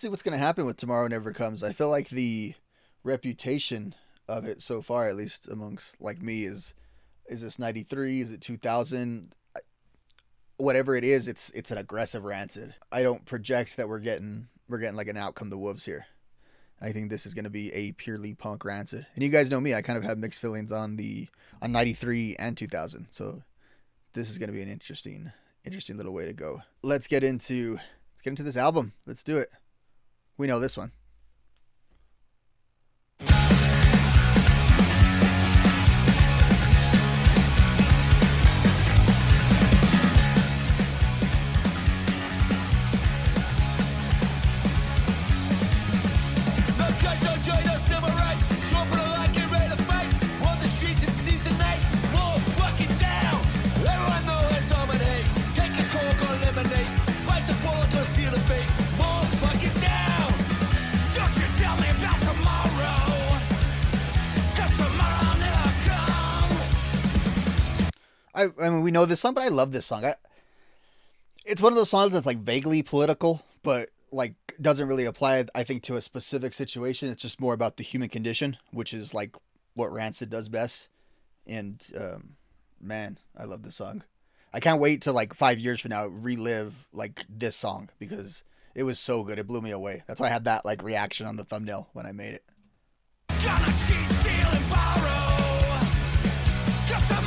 see what's going to happen with Tomorrow Never Comes. I feel like the reputation of it so far, at least amongst like me, is this 93? Is it 2000? Whatever it is, it's an aggressive Rancid. I don't project that we're getting like an Out Come the Wolves here. I think this is going to be a purely punk Rancid. And you guys know me, I kind of have mixed feelings on 93 and 2000. So this is going to be an interesting little way to go. Let's get into this album. Let's do it. We know this one. I mean, we know this song, but I love this song. It's one of those songs that's like vaguely political, but like doesn't really apply, I think, to a specific situation. It's just more about the human condition, which is like what Rancid does best. And man, I love this song. I can't wait to like 5 years from now relive like this song because it was so good. It blew me away. That's why I had that like reaction on the thumbnail when I made it. Gonna cheat, steal, and borrow. Just a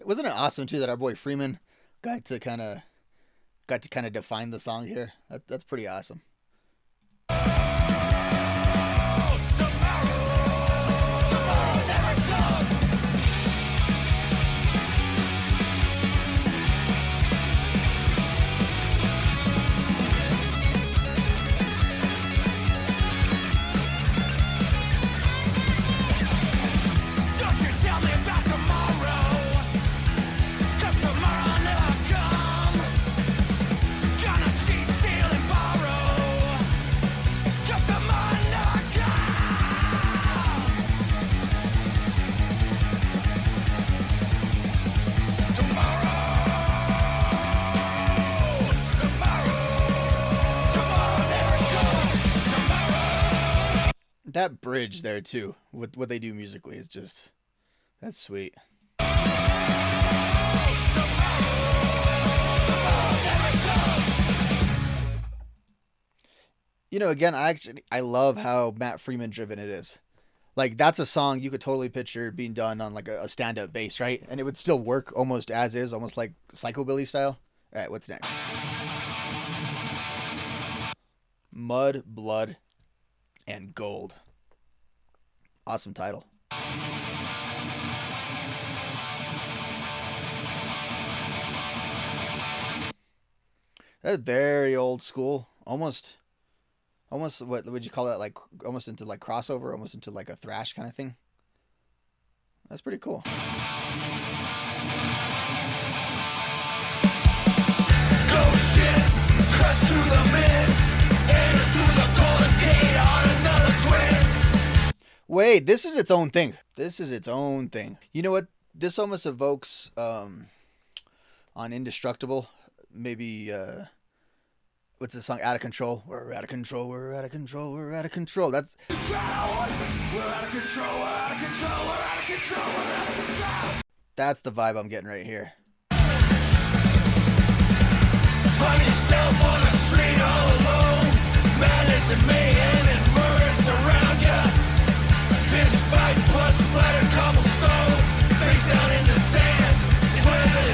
Wasn't it awesome too that our boy Freeman got to kind of define the song here? That's pretty awesome. That bridge there too, with what they do musically is just, that's sweet. You know, again, I love how Matt Freeman driven it is. Like that's a song you could totally picture being done on like a standout bass, right? And it would still work almost as is, almost like psychobilly style. All right, what's next? Mud, Blood, and Gold. Awesome title. That's very old school. Almost what would you call that? Like almost into like crossover, almost into like a thrash kind of thing. That's pretty cool. Go shit, crest through the mist, enter through the golden gate on another twist. Wait, this is its own thing. This is its own thing. You know what? This almost evokes on Indestructible. Maybe what's the song? Out of Control. We're out of control. We're out of control. We're out of control. That's we're out of control. We're out of control. We're out of control. We're out of control. That's the vibe I'm getting right here. Find yourself on the street all alone. Madness and mayhem and murder surround ya. Fist fight, blood splatter, cobblestone. Face down in the sand. It's where the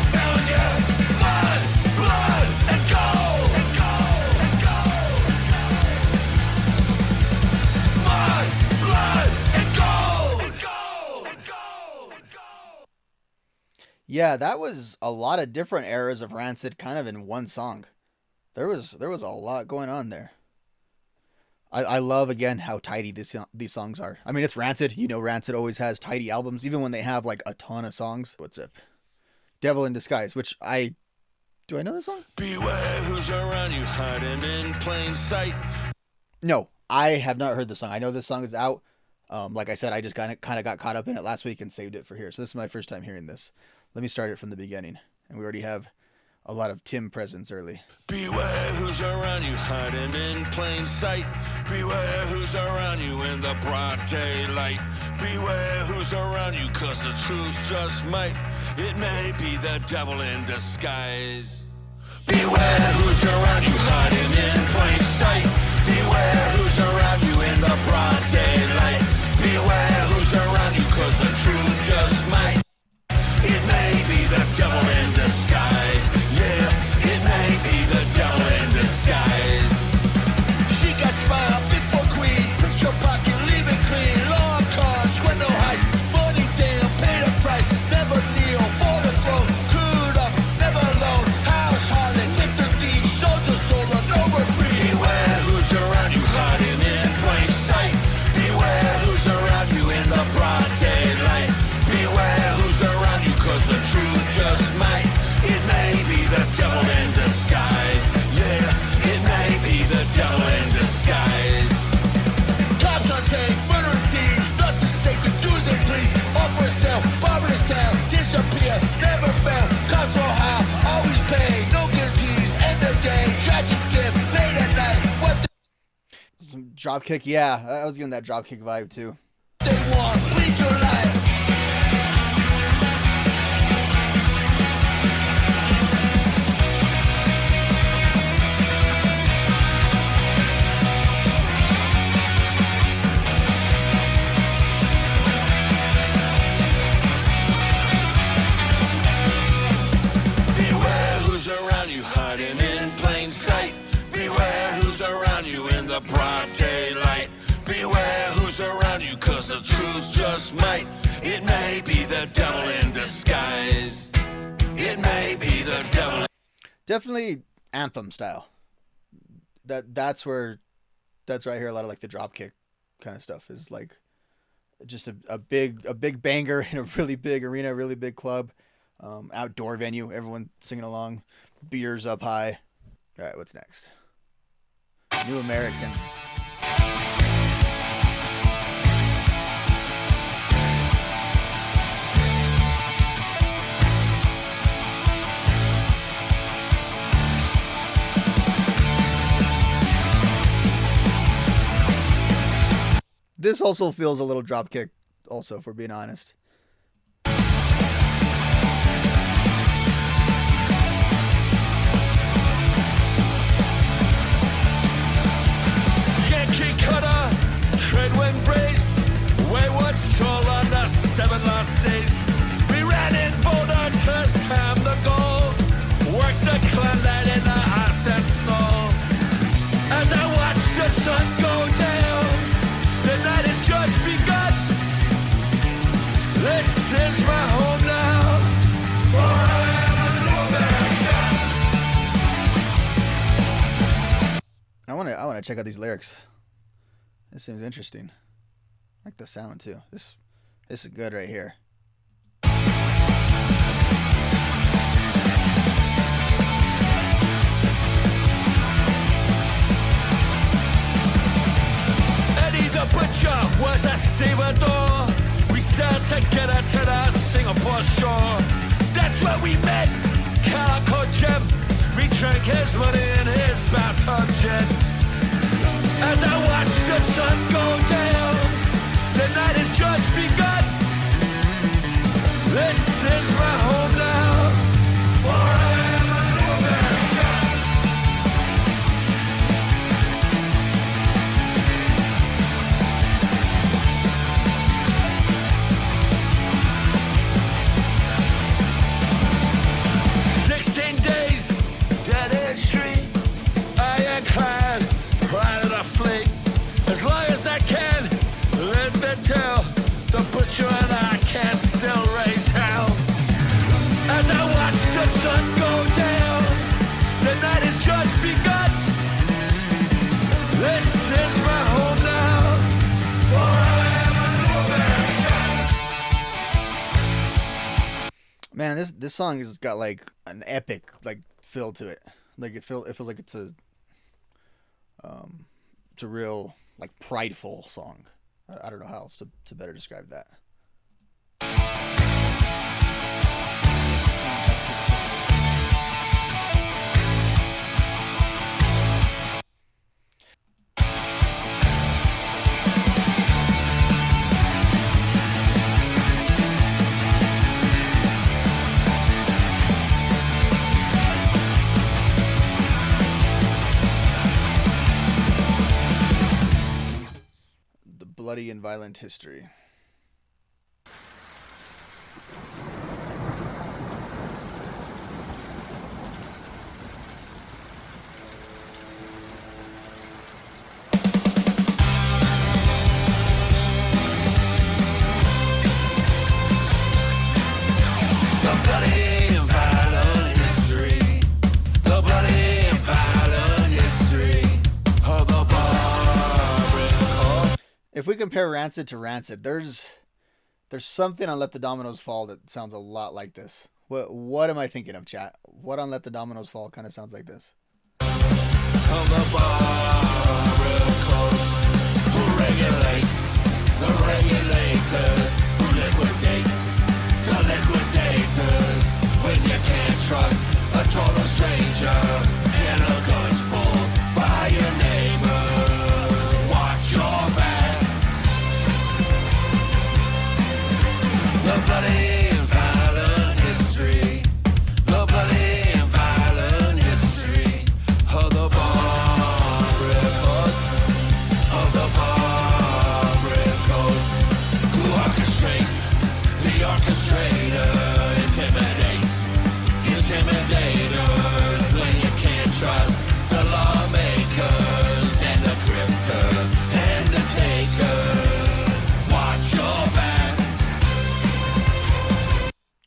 Yeah, that was a lot of different eras of Rancid kind of in one song. There was a lot going on there. I love again how tidy these songs are. I mean, it's Rancid. You know, Rancid always has tidy albums, even when they have like a ton of songs. What's up? Devil in Disguise, which I do I know this song? Beware who's around you hiding in plain sight. No, I have not heard the song. I know this song is out. Like I said, I just kind of got caught up in it last week and saved it for here. So this is my first time hearing this. Let me start it from the beginning. And we already have a lot of Tim presence early. Beware who's around you hiding in plain sight. Beware who's around you in the broad daylight. Beware who's around you, cause the truth just might. It may be the devil in disguise. Beware who's around you hiding in plain sight. Beware who's around you in the broad daylight. Beware who's around you, cause the truth just might. It may be the devil in disguise. Yeah, it may be the devil in disguise. She got smile, fit for queen. Picture pocket, leave it clean. Long cars, window heist. Money down, pay the price. Never kneel for the throne. Crewed up, never alone. House harlot, lift the deed. Soldier solar, no reprieve. Beware who's around you hiding in plain sight. Beware who's around you in the broad daylight. Beware who's around you, cause the truth just might. It may be the devil in disguise. Yeah, it may be the devil in disguise. Cops on tape, murder thieves, nothing sacred, dues and please. Offer sale, barbarous town, disappear, never found. Cops on high, always pay, no guarantees, end of day, tragic gift, late at night. What Some Dropkick, yeah. I was getting that Dropkick vibe too. they want, lead your life. Beware who's around you hiding in plain sight. Beware who's around you in the broad daylight. Beware who's around you, cause the truth just might. It may be the devil in disguise. It may be the devil. Definitely anthem style. That's where I hear a lot of like the Dropkick kind of stuff is like just a big banger in a really big arena, really big club, outdoor venue, everyone singing along, beers up high. All right, what's next? New American. This also feels a little Dropkick, also, if we're being honest. Yankee cutter, trade wind brace, wayward soul on the 7 lost days. We ran in Boulder, just time to go. Worked the Klondike in the ice and snow. As I watched the sun go down, the night has just begun. This is my home now. Forever New America. I want to check out these lyrics. This seems interesting. I like the sound too. This is good right here. Eddie the Butcher was a stevedore. We sailed together to the Singapore shore. That's where we met. Calico Jim. We drank his money in his bathtub jet. As I watched the sun go down, the night has just begun. This is my home now. Forever New America. As long as I can, let me tell the butcher and I can still raise hell. Man, this song has got like an epic like feel to it. Like it feels like um it's a real like prideful song. I don't know how else to better describe that. The bloody and violent history. The bloody and violent history. The bloody and violent history of the barbaric. If we compare Rancid to Rancid, there's something on Let the Dominoes Fall that sounds a lot like this. What am I thinking of, chat? What on Let the Dominoes Fall kind of sounds like this? Of the barbaric coast, who regulates the regulators, who liquidates the liquidators. When you can't trust a total stranger and a gun's pulled by your neighbor, watch your back. The bloody and violent history. The bloody and violent history of the barbaric coast. Of the barbaric coast. Who orchestrates? The orchestrator intimidates. Intimidators when you can't trust the lawmakers and the grifters and the takers. Watch your back.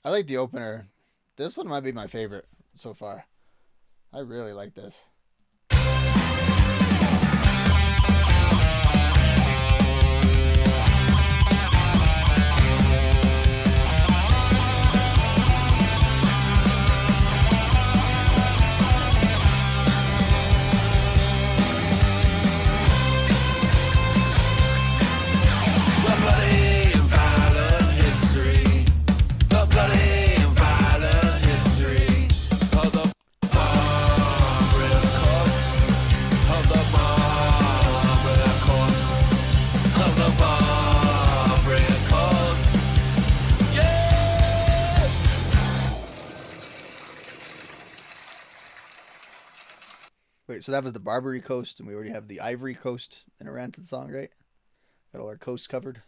I like the opener. This one might be my favorite so far. I really like this. The bloody and violent history. The bloody and violent history of the barbaric coast. Of the barbaric coast. Of the barbaric coast. Yeah! Wait, so that was the Barbary Coast, and we already have the Ivory Coast in a Rancid song, right? Got all our coasts covered.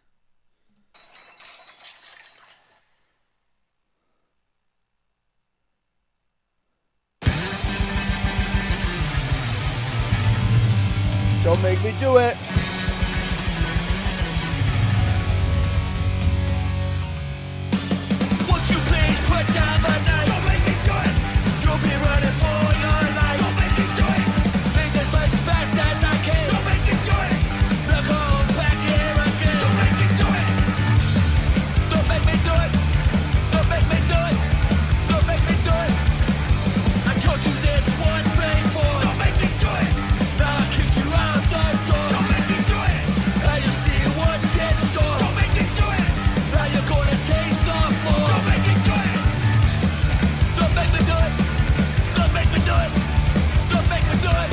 Don't make me do it. Would you please put down the knife? Don't make me do it. You'll be running for your life. Don't make me do it. Make this place as fast as I can. Don't make me do it. Look home back here again. Don't make me do it. Don't make me do it. Don't make me do it. Don't make me do it. I told you this once before. Don't make me do it. Now I kick you out the door. Don't make me do it. Now you see what's in store. Don't make me do it. Now you're gonna taste the floor. Don't make me do it. Don't make me do it. Don't make me do it. Don't make me do it.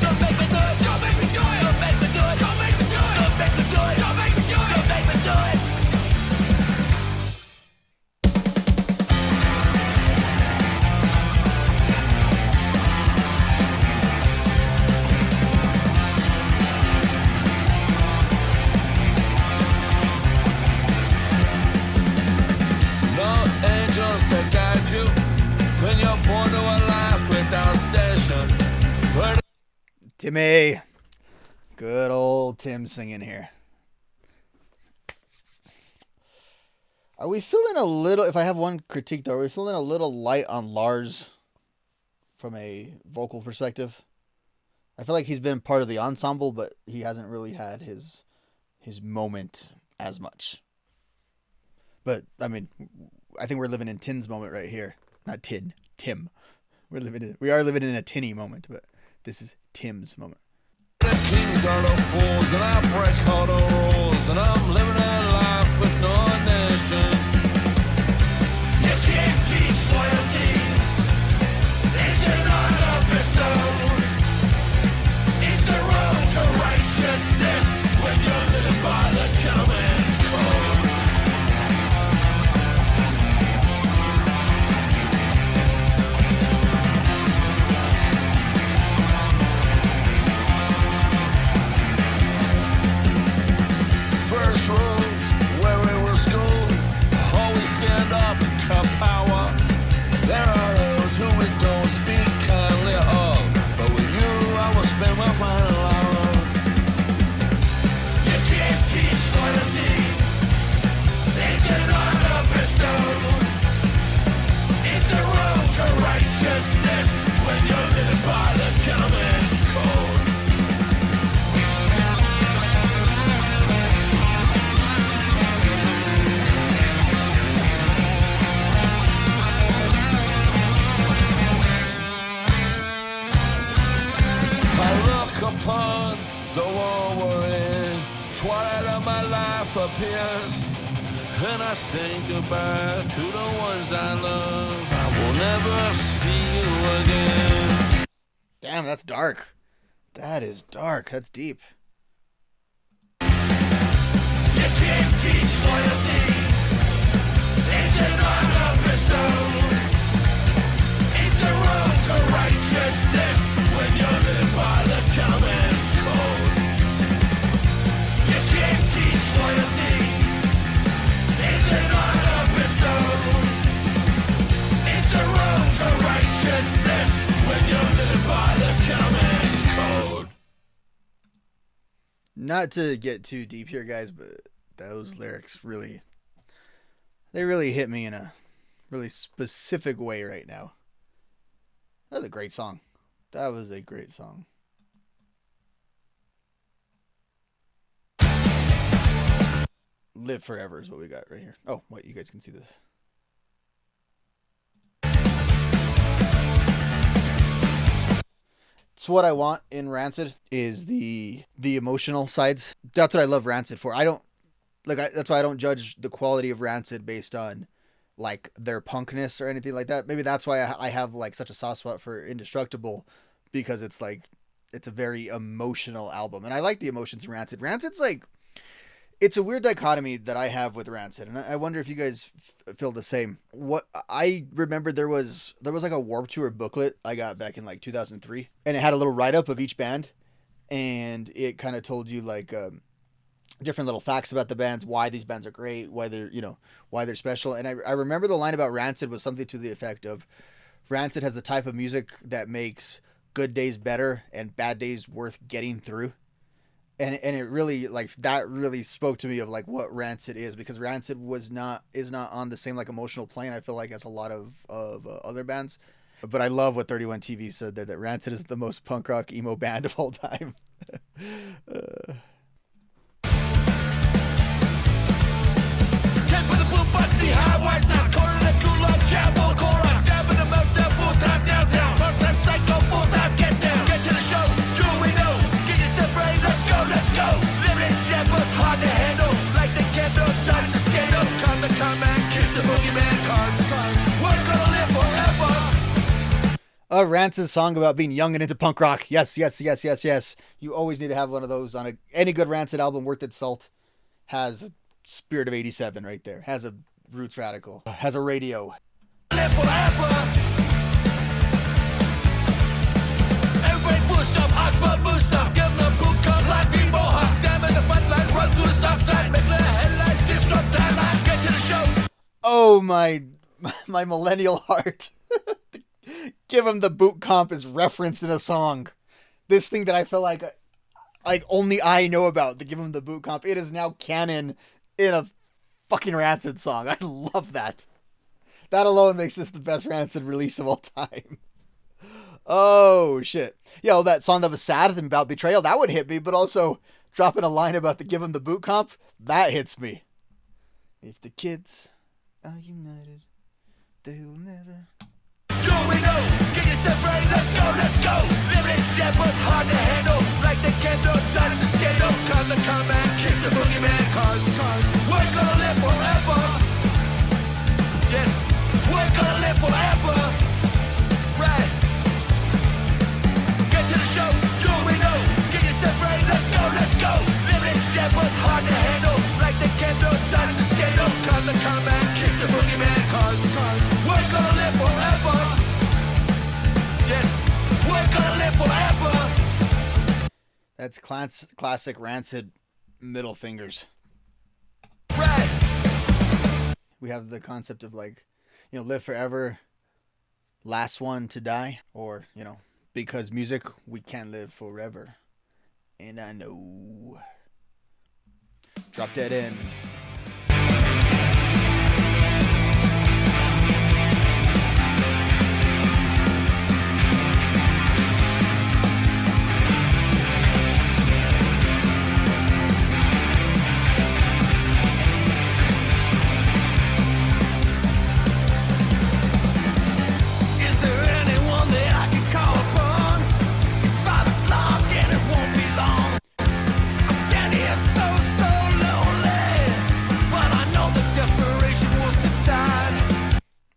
Don't make me do it. Don't make me do it. Don't make me do it. Don't make me do it. Don't make me do it. Don't make me do it. Don't make me do it. No angels to guide you when you're born to a life without station. Where Timmy. Good old Tim singing here. Are we feeling a little, if I have one critique though, are we feeling a little light on Lars from a vocal perspective? I feel like he's been part of the ensemble, but he hasn't really had his moment as much. But, I mean, I think we're living in Tin's moment right here. Not Tin, Tim. We are living in a Tinny moment, but this is Tim's moment. The kings are the fools, and I break all the rules, and I'm living a life with no nation. You can't teach loyalty. It's an honor bestowed. It's the road to righteousness when you're living by the gentleman's code. First rules where we were schooled, always stand up to power. There are those who we don't speak kindly of, but with you I will spend my final hour. You can't teach loyalty. It's an honor bestowed. It's the road to righteousness when you're living by the gentleman's code. Upon the war we're in, twilight of my life appears, and I say goodbye to the ones I love. I will never see you again. Damn, that's dark. That is dark. That's deep. You can't teach loyalty. It's an honor bestowed. It's the road to righteousness when you're living by the gentleman's code. You can't teach loyalty. It's an honor bestowed. It's the road to righteousness when you're living by the gentleman's code. Not to get too deep here, guys, but those lyrics really hit me in a really specific way right now. That was a great song. That was a great song. Live Forever is what we got right here. Oh, wait, you guys can see this. It's what I want in Rancid is the emotional sides. That's what I love Rancid for. That's why I don't judge the quality of Rancid based on like their punkness or anything like that. Maybe that's why I have like such a soft spot for Indestructible, because it's like it's a very emotional album, and I like the emotions in Rancid. Rancid's like, it's a weird dichotomy that I have with Rancid, and I wonder if you guys feel the same. What I remember, there was like a Warped Tour booklet I got back in like 2003, and it had a little write up of each band, and it kind of told you like different little facts about the bands, why these bands are great, why they're special. And I remember the line about Rancid was something to the effect of, Rancid has the type of music that makes good days better and bad days worth getting through. And it really, like, that really spoke to me of like what Rancid is, because Rancid is not on the same like emotional plane, I feel like, as a lot of other bands. But I love what 31 TV said there, that Rancid is the most punk rock emo band of all time. A Rancid song about being young and into punk rock. Yes. You always need to have one of those on any good Rancid album worth its salt. Has a Spirit of 87 right there. Has a Roots Radical. Has a Radio. Live forever. Everybody pushed up, Oxford boost up. Give them the boot cut like we mohawk. Sam in the front line, run through the stop sign. Make the headlights disrupt timeline. Get to the show. Oh, my millennial heart. Give him the boot comp is referenced in a song. This thing that I feel like only I know about, the Give him the boot comp. It is now canon in a fucking Rancid song. I love that. That alone makes this the best Rancid release of all time. Oh, shit. Yo, that song that was sad and about betrayal, that would hit me, but also dropping a line about the Give him the boot comp, that hits me. If the kids are united, they'll never. Do we know? Get yourself ready, let's go, let's go. Living shit was hard to handle. Like the candle, dodge the scandal. Cause the comeback kicks the boogeyman. Cause we're gonna live forever. Yes, we're gonna live forever. Right. Get to the show, do we know? Get yourself ready, let's go, let's go. Living shit was hard to handle. Like the candle, dodge the scandal. Cause the comeback kicks the boogeyman. Cause we're gonna live forever. Yes, we're gonna live forever. That's classic Rancid middle fingers. Right. We have the concept of like, you know, live forever, last one to die, or, you know, because music, we can live forever. And I know. Drop that in.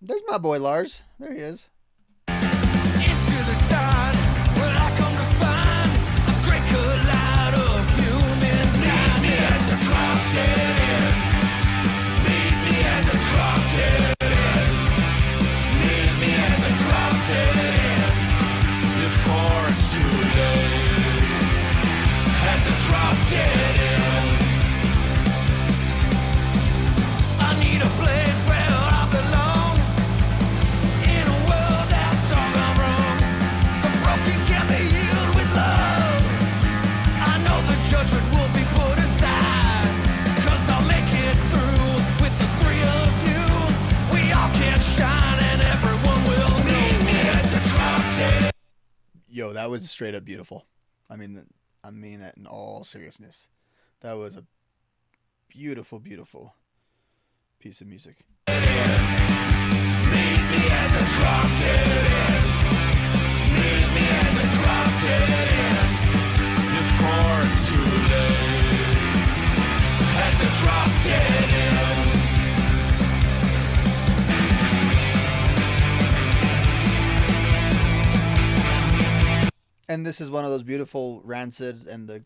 There's my boy Lars. There he is. Into the tide, where I come to find a great collide of human kind. Meet me at the drop dead. Meet me at the drop dead. Meet me at the drop dead. Before it's too late. At the drop dead. I need a place where I belong. Yo, that was straight up beautiful. I mean that in all seriousness. That was a beautiful, beautiful piece of music. Meet me at the drop dead. Meet me at the drop dead. Before it's too late. At the drop dead. And this is one of those beautiful Rancid and the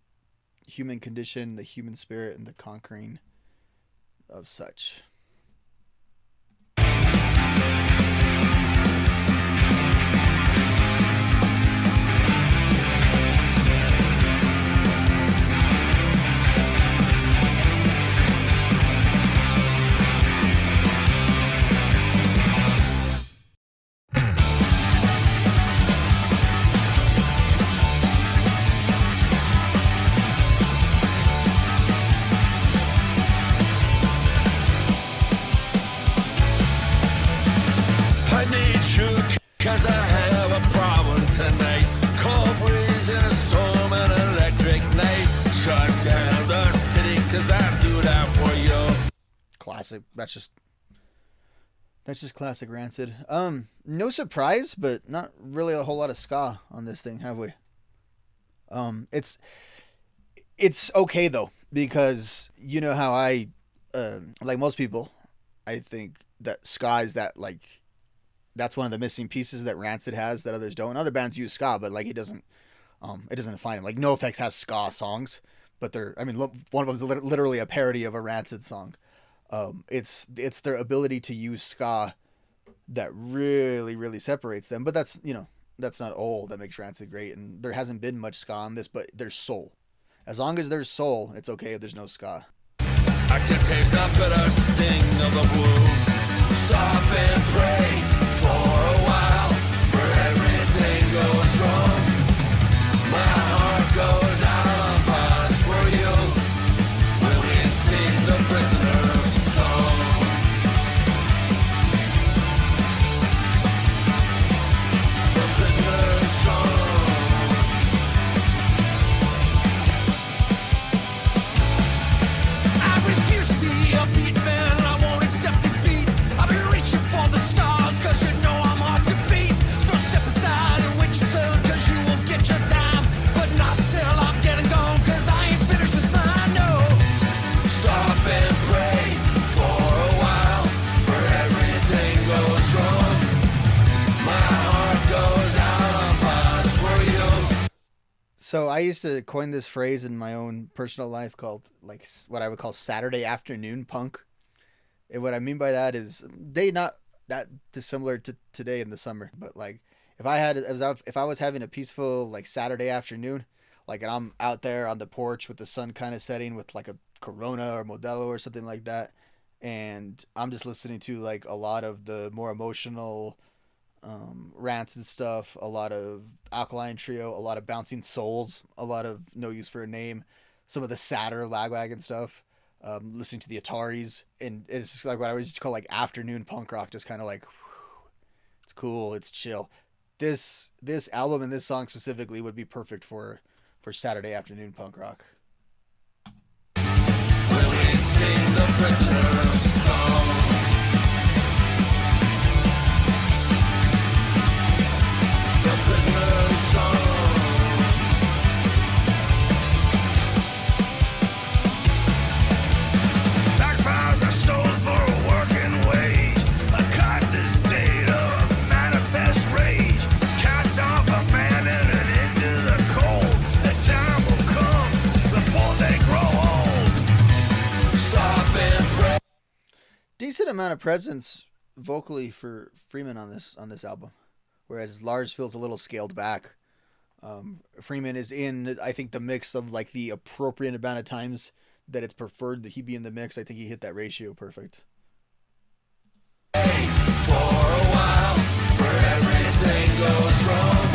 human condition, the human spirit, and the conquering of such. Cause I have a problem tonight. Cold breeze in a storm and electric night. Shut down the city cause I do that for you. Classic. That's just classic Rancid. No surprise, but not really a whole lot of ska on this thing, have we? It's okay though, because you know how I like most people, I think that ska is that like that's one of the missing pieces that Rancid has that others don't. Other bands use ska, but like it doesn't define it. Like NoFX has ska songs, but one of them is literally a parody of a Rancid song. It's their ability to use ska that really, really separates them. But that's not all that makes Rancid great. And there hasn't been much ska on this, but there's soul. As long as there's soul, it's okay if there's no ska. I can taste the bitter sting of the blue. Stop and pray for a while, for everything goes wrong. My heart goes out on pause for you when we sing the prisoner's song. The prisoner's song. I refuse to be a beat man. I won't accept defeat. I've been reaching for the stars. So I used to coin this phrase in my own personal life called like what I would call Saturday afternoon punk. And what I mean by that is they not that dissimilar to today in the summer, but like if I was having a peaceful like Saturday afternoon, like and I'm out there on the porch with the sun kind of setting with like a Corona or Modelo or something like that, and I'm just listening to like a lot of the more emotional Rancid stuff, a lot of Alkaline Trio, a lot of Bouncing Souls, a lot of No Use for a Name, some of the sadder Lagwagon stuff. Listening to the Ataris, and it's just like what I would just call like afternoon punk rock, just kind of like whew, it's cool, it's chill. This album and this song specifically would be perfect for Saturday afternoon punk rock. Will we sing the prisoner's song? The prisoner's song. Sacrifice our souls for a working wage. A constant state of manifest rage. Cast off, abandoned, and into the cold. The time will come before they grow old. Stop and pray. Decent amount of presence vocally for Freeman on this album, whereas Lars feels a little scaled back. Freeman is in, I think, the mix of like the appropriate amount of times that it's preferred that he be in the mix. I think he hit that ratio perfect. For a while, for everything goes wrong.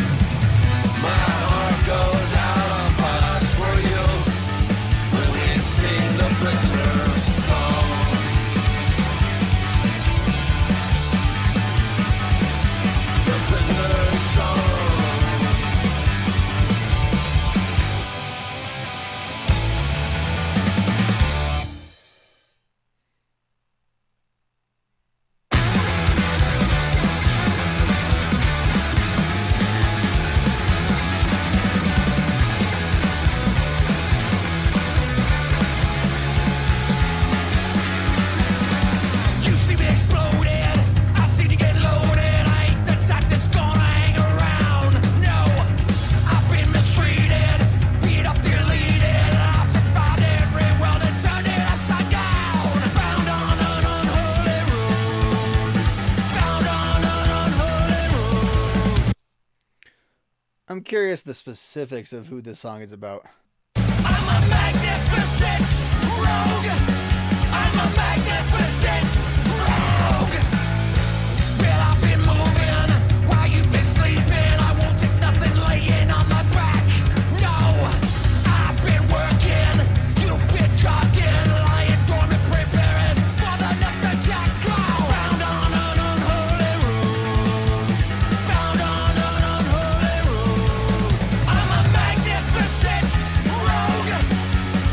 My heart goes out on pause for you when we sing the prisoner's song. The prisoner's song. You see me exploding, I see you get loaded. I ain't the type that's gonna hang around. No, I've been mistreated, beat up, deleted. I survived every world and turned it upside down. Bound on an unholy road. Bound on an unholy road. I'm curious the specifics of who this song is about. I'm a magnificent rogue. I'm a magnificent rogue. Well, I've been moving while you've been sleeping. I won't take nothing laying on my back. No, I've been working. You've been talking, lying dormant, preparing for the next attack. Go! Bound on an unholy road. Bound on an unholy road. I'm a magnificent rogue.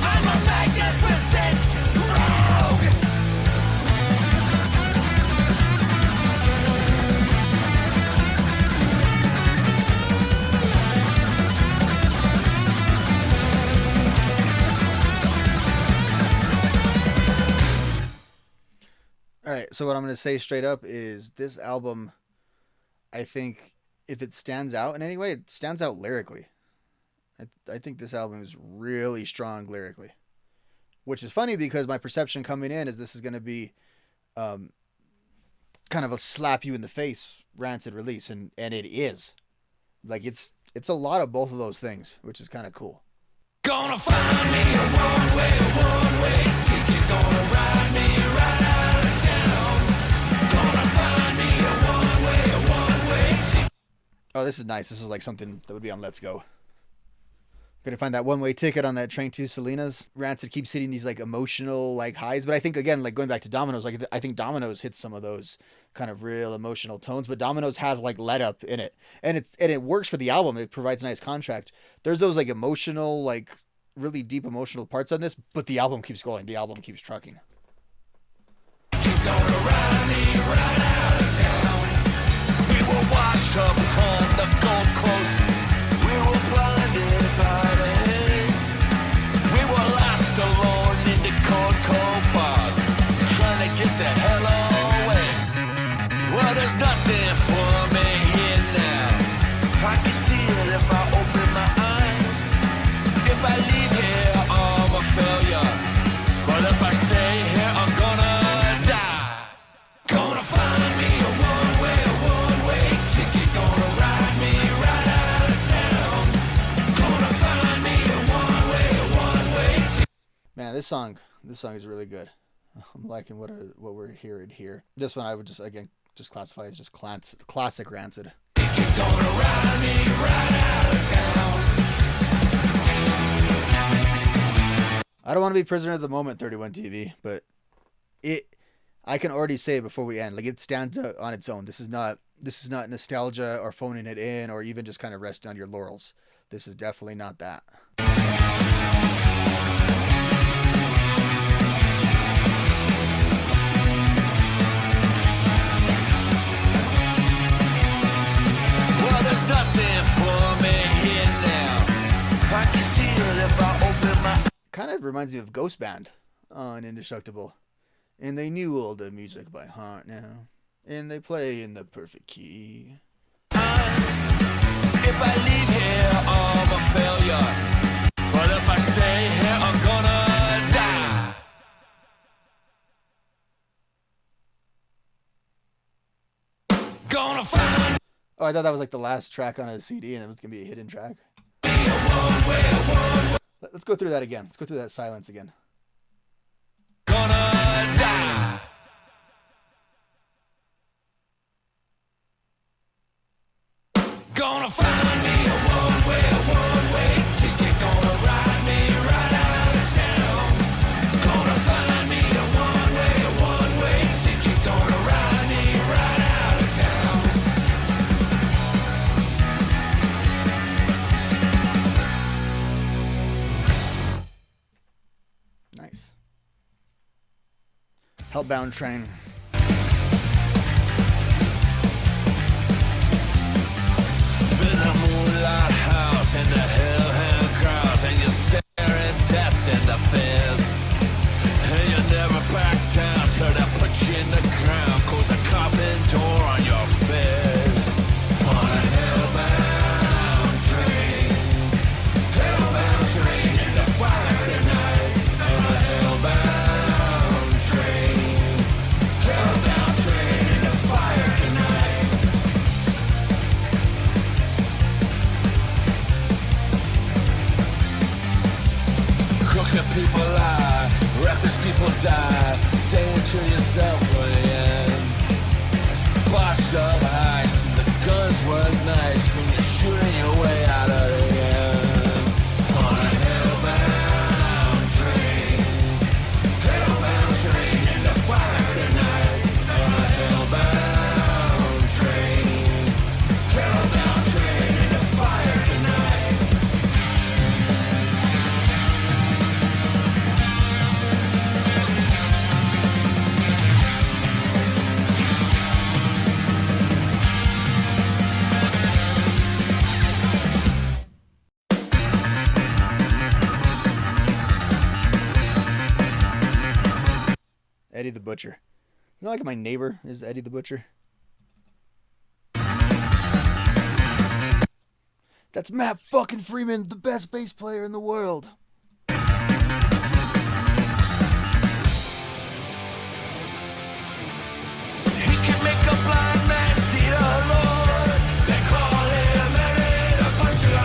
I'm a magnificent rogue. All right, so what I'm going to say straight up is this album, I think if it stands out in any way, it stands out lyrically. I think this album is really strong lyrically, which is funny because my perception coming in is this is going to be kind of a slap you in the face Rancid release, and it is. Like it's a lot of both of those things, which is kind of cool. Gonna find me a one-way ticket. Gonna ride me right out of town. Gonna find me a one-way ticket. Oh, this is nice. This is like something that would be on Let's Go. Gonna find that one-way ticket on that train to Salinas. Rancid keeps hitting these like emotional like highs, but I think again, like going back to Dominoes, like I think Dominoes hits some of those kind of real emotional tones, but Dominoes has like let up in it, and it works for the album. It provides a nice contract. There's those like emotional, like really deep emotional parts on this, but the album keeps going. The album keeps trucking. You're gonna ride me right out of town. We were washed up on the Gold Coast. We were blinded by the hate. We were lost alone in the cold, cold fog, trying to get the hell away. Well, there's nothing for me here now. I can see it if I open my eyes. this song is really good. I'm liking what we're hearing here. This one I would just classify as just classic Rancid. I don't want to be prisoner of the moment, 31 TV, but I can already say it before we end. Like, it stands out on its own. This is not nostalgia or phoning it in or even just kind of resting on your laurels. This is definitely not that. Well, there's nothing for me here now. I can see it if I open my... Kind of reminds me of Ghost Band on Indestructible. And they knew all the music by heart now. And they play in the perfect key. If I leave here, I'm a failure. But if I stay here, I'm gonna die. Gonna find... Oh, I thought that was like the last track on a CD and it was going to be a hidden track. Let's go through that again. Let's go through that silence again. Gonna die. Gonna find me a one-way ticket. Gonna ride me right out of town. Gonna find me a one-way ticket. Gonna ride me right out of town. Nice. Hellbound Train. And the hellhound crowds, and you're staring death in the face. And you never back down till they put you in the ground, close the coffin door on your face. On a hellbound train, it's a fire tonight. On a hellbound train, it's a fire tonight. Crooked people lie, reckless people die. Staying true to yourself for the end. Botched up heist, and the guns were nice when you're shooting your way out of the end. On a hellbound train, it's a fire tonight. On a hellbound train, it's a fire tonight. Eddie the Butcher. You know, like my neighbor is Eddie the Butcher. That's Matt fucking Freeman, the best bass player in the world. He can make a blind man see the Lord. They call him Eddie the Butcher.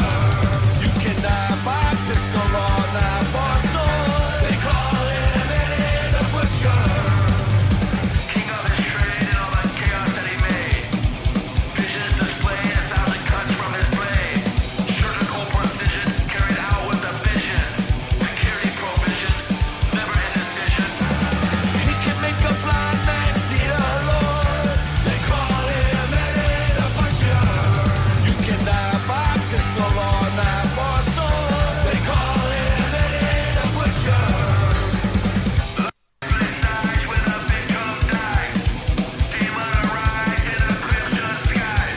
You cannot buy pistol or knife or sword. They call him Eddie the Butcher. King of his trade and all the chaos that he made. Visions displayed 1,000 cuts from his blade. Surgical precision carried out with a vision. Security provision, never in his vision. He can make a blind man see the Lord. They call him Eddie the Butcher. You cannot buy pistol or knife or sword. They call him Eddie the Butcher. Lovely sights when a victim dies. Demon arise in a crimson sky.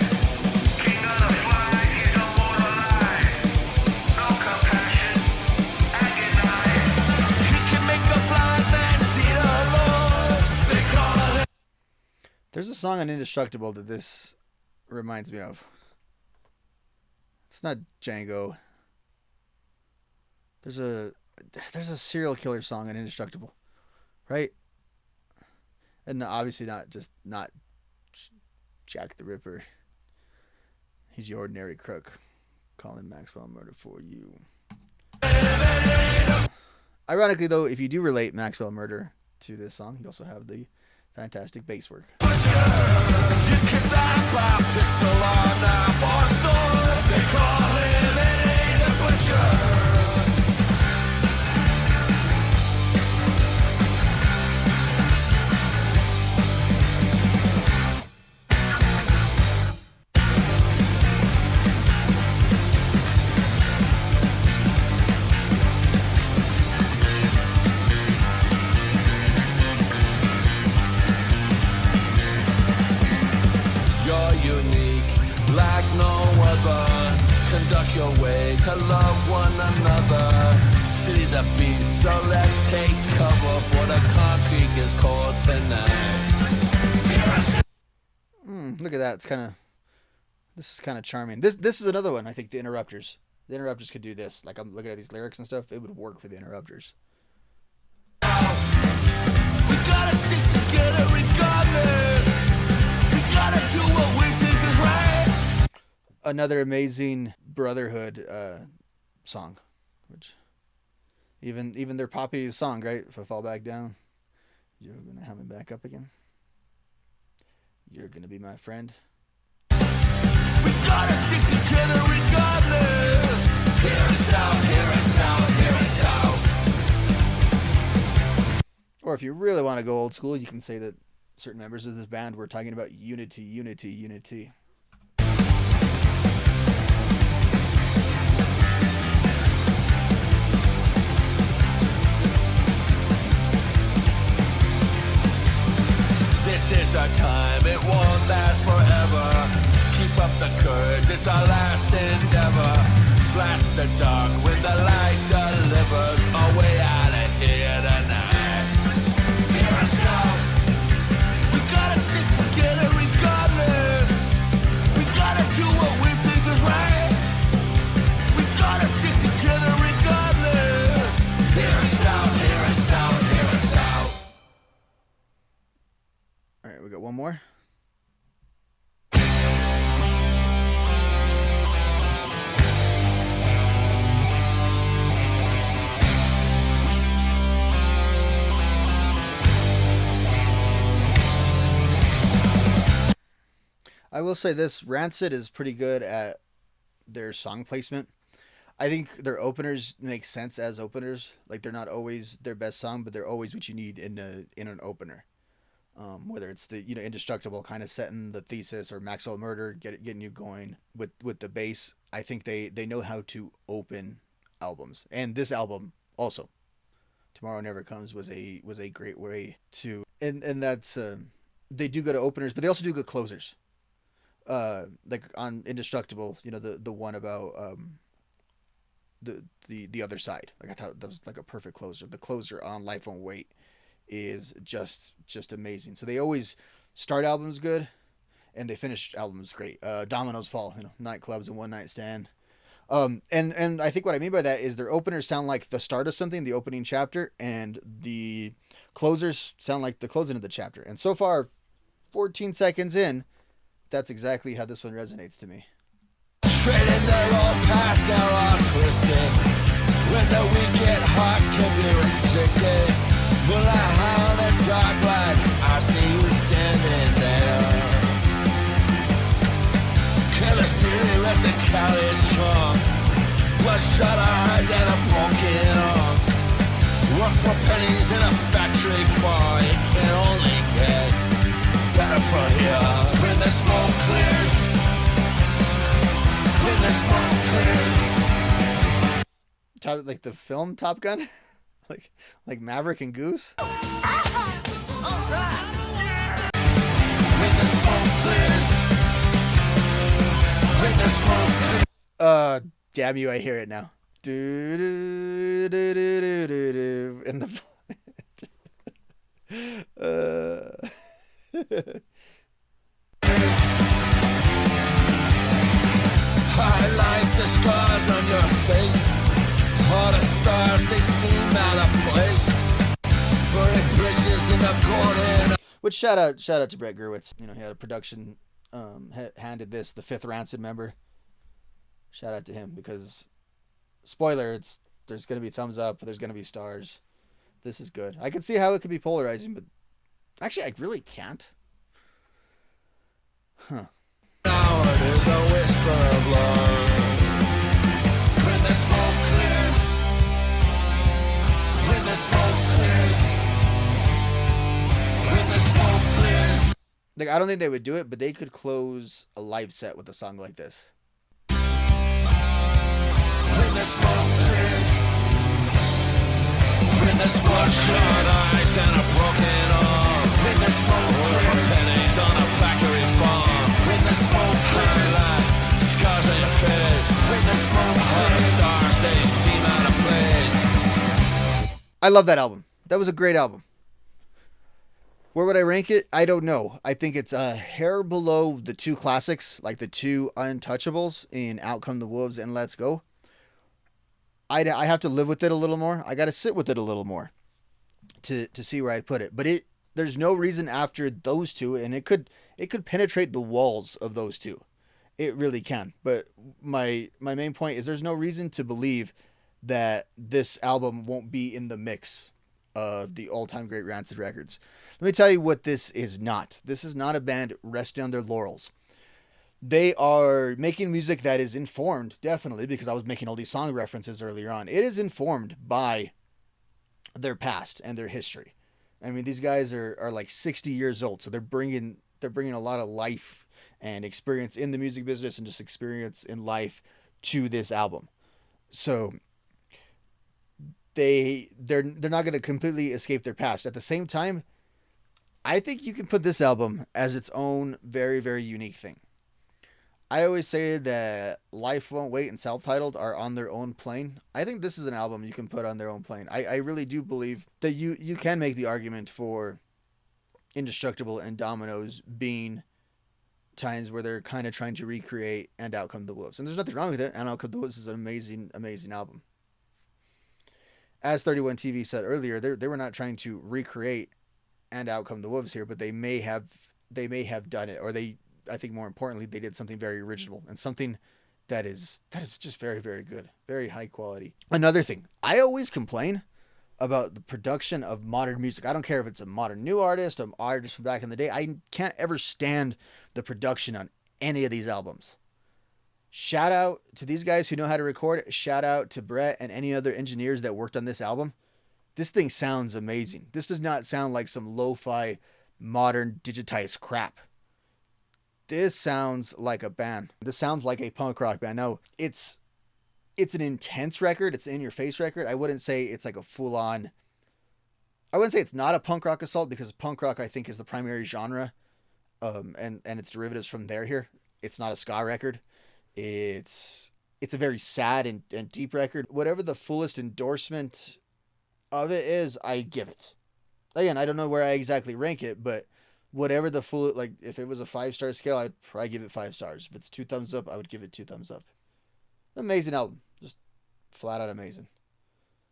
King of the flies, he's immortalized. No compassion, agonized. He can make a blind man see the Lord. They call him. There's a song on Indestructible that this reminds me of. It's not Django. There's a serial killer song on Indestructible, right? And obviously not Jack the Ripper. He's your ordinary crook. Calling Maxwell murder for you. Ironically, though, if you do relate Maxwell Murder to this song, you also have the fantastic bass work. Conduct your way to love one another. Cities are beasts, so let's take cover for the concrete is cold tonight. Look at that. This is kind of charming. This is another one. I think the Interrupters. The Interrupters could do this. Like, I'm looking at these lyrics and stuff. It would work for the Interrupters. We gotta stick together regardless. We gotta do what we think is right. Another amazing Brotherhood song, which even their poppy song, right? If I fall back down, you're gonna have me back up again. You're gonna be my friend. We gotta stick together regardless. Hear us out, hear us out, hear us out. Or if you really want to go old school, you can say that certain members of this band were talking about unity, unity, unity. This is our time, it won't last forever. Keep up the courage, it's our last endeavor. Blast the dark when the light delivers. A way out of here tonight. Hear us out. We gotta stick together regardless. We gotta do what we think is right. We gotta stick together regardless. Hear us out, hear us out, hear us out. All right, we got one more. I will say this, Rancid is pretty good at their song placement. I think their openers make sense as openers. Like, they're not always their best song, but they're always what you need in an opener. Whether it's the Indestructible kind of setting the thesis, or Maxwell Murder getting you going with the bass. I think they know how to open albums, and this album also, Tomorrow Never Comes, was a great way to, and that's they do good openers, but they also do good closers. Like on Indestructible, the one about the other side. Like, I thought that was like a perfect closer. The closer on Life Won't Wait is just amazing. So they always start albums good, and they finish albums great. Dominoes Fall, nightclubs and one night stand. And I think what I mean by that is their openers sound like the start of something, the opening chapter, and the closers sound like the closing of the chapter. And so far, 14 seconds in, that's exactly how this one resonates to me. Trading their old path, now all twisted. When the weak get hot, can be restricted. Moonlight high on the dark light, I see you standing there. Careless beauty with the callous charm. Bloodshot eyes and a broken arm. Work for pennies in a factory farm. It can only get better from here. When the smoke clears. When the smoke clears. Like the film Top Gun, like Maverick and Goose. All right. Yeah. When the smoke clears. When the smoke clears. Damn you! I hear it now. Do do do do do do do. In the. Highlight the scars on your face. All the stars, they seem out of place. Burning bridges in the golden. Which shout out to Brett Gurwitz. He had a production handed this, the fifth Rancid member. Shout out to him, because spoiler, it's There's gonna be thumbs up. There's gonna be stars. This is good. I can see how it could be polarizing, but actually, I really can't. Huh. Now it is a whisper of love. When the smoke clears, when the smoke clears, when the smoke clears. Like, I don't think they would do it, but they could close a live set with a song like this. When the smoke clears, when the bloodshot eyes and a broken arm, when the smoke clears, pennies on a factory farm, when the smoke clears, scars on your face, when the smoke clears, stars they seem out of place. I love that album. That was a great album. Where would I rank it? I don't know. I think it's a hair below the two classics, like the two untouchables in Out Come the Wolves and Let's Go. I have to live with it a little more. I got to sit with it a little more to see where I'd put it. But there's no reason after those two, and it could penetrate the walls of those two. It really can. But my main point is there's no reason to believe that this album won't be in the mix of the all-time great Rancid records. Let me tell you what this is not. This is not a band resting on their laurels. They are making music that is informed, definitely, because I was making all these song references earlier on. It is informed by their past and their history. I mean, these guys are like 60 years old, so they're bringing a lot of life and experience in the music business and just experience in life to this album. So they're not going to completely escape their past. At the same time, I think you can put this album as its own very, very unique thing. I always say that Life Won't Wait and Self-Titled are on their own plane. I think this is an album you can put on their own plane. I really do believe that you can make the argument for Indestructible and Dominoes being times where they're kind of trying to recreate And Out Come the Wolves. And there's nothing wrong with it. And Out Come the Wolves is an amazing, amazing album. As 31 TV said earlier, they were not trying to recreate And Out Come the Wolves here, but they may have done it, or I think more importantly, they did something very original and something that is just very, very good, very high quality. Another thing, I always complain about the production of modern music. I don't care if it's a modern new artist, an artist from back in the day. I can't ever stand the production on any of these albums. Shout out to these guys who know how to record. Shout out to Brett and any other engineers that worked on this album. This thing sounds amazing. This does not sound like some lo-fi modern digitized crap. This sounds like a band. This sounds like a punk rock band. Now, it's an intense record. It's an in-your-face record. I wouldn't say it's like a full-on... I wouldn't say it's not a punk rock assault, because punk rock, I think, is the primary genre, and its derivatives from there here. It's not a ska record. It's a very sad and deep record. Whatever the fullest endorsement of it is, I give it. Again, I don't know where I exactly rank it, but whatever the full, like, if it was a 5-star scale, I'd probably give it 5 stars. If it's 2 thumbs up, I would give it 2 thumbs up. Amazing album. Just flat out amazing.